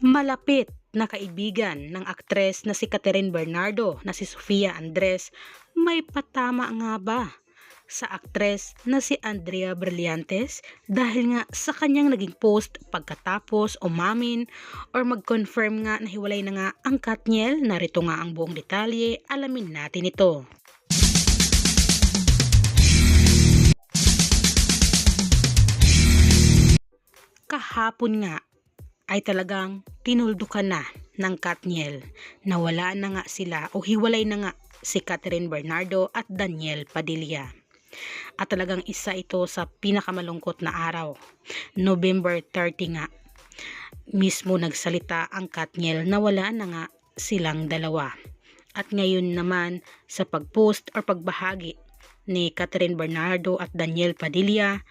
Malapit na kaibigan ng aktres na si Catherine Bernardo na si Sofia Andres, may patama nga ba sa aktres na si Andrea Brillantes dahil nga sa kanyang naging post pagkatapos umamin or mag-confirm nga na hiwalay na nga ang Katniel? Narito nga ang buong detalye, alamin natin ito. Kahapon nga ay talagang tinuldukan na ng Katniel na wala na nga sila o hiwalay na nga si Catherine Bernardo at Daniel Padilla. At talagang isa ito sa pinakamalungkot na araw. November 30 nga, mismo nagsalita ang Katniel na wala na nga silang dalawa. At ngayon naman sa pagpost or pagbahagi ni Catherine Bernardo at Daniel Padilla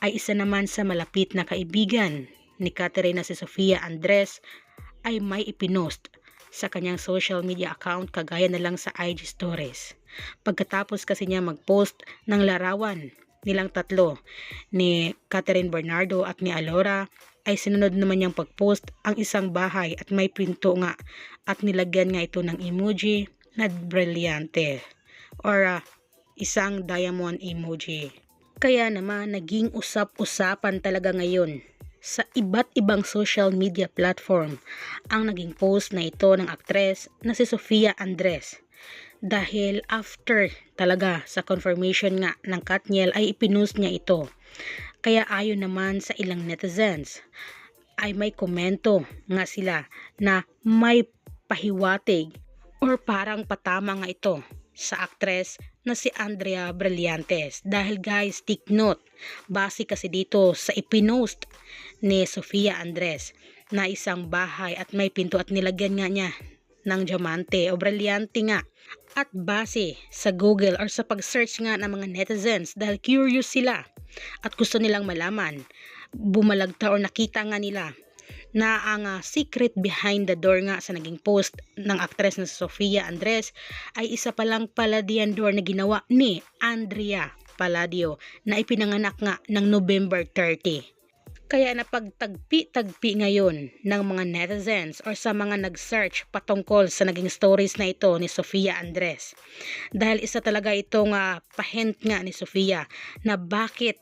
ay isa naman sa malapit na kaibigan ni Catherine na si Sofia Andres ay may ipinost sa kanyang social media account kagaya na lang sa IG stories. Pagkatapos kasi niya mag-post ng larawan nilang tatlo ni Catherine Bernardo at ni Alora ay sinunod naman niyang pag-post ang isang bahay at may pinto nga at nilagyan nga ito ng emoji na brilyante or isang diamond emoji. Kaya naman naging usap-usapan talaga ngayon sa iba't ibang social media platform ang naging post na ito ng aktres na si Sofia Andres. Dahil after talaga sa confirmation nga ng Katniel ay ipinost niya ito. Kaya ayon naman sa ilang netizens ay may komento nga sila na may pahiwatig or parang patama nga ito sa aktres na si Andrea Brillantes. Dahil guys, take note, base kasi dito sa ipinost ni Sofia Andres na isang bahay at may pinto at nilagyan nga niya ng diamante o brilyante nga. At base sa Google or sa pag-search nga ng mga netizens dahil curious sila at gusto nilang malaman, bumalagta or nakita nga nila na ang secret behind the door nga sa naging post ng aktres na si Sofia Andres ay isa palang Palladian door na ginawa ni Andrea Palladio na ipinanganak nga ng November 30. Kaya napagtagpi-tagpi ngayon ng mga netizens or sa mga nag-search patungkol sa naging stories na ito ni Sofia Andres. Dahil isa talaga itong pahint nga ni Sofia na bakit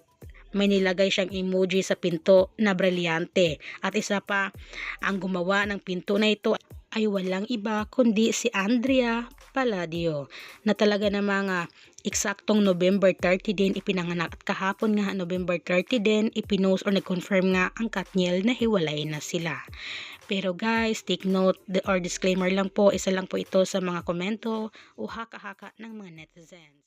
may nilagay siyang emoji sa pinto na brilyante. At isa pa, ang gumawa ng pinto na ito ay walang iba kundi si Andrea Palladio na talaga namang eksaktong November 30 din ipinanganak at kahapon nga November 30 din ipinost or nag-confirm nga ang Katniel na hiwalay na sila. Pero guys, take note or disclaimer lang po, isa lang po ito sa mga komento o haka-haka ng mga netizens.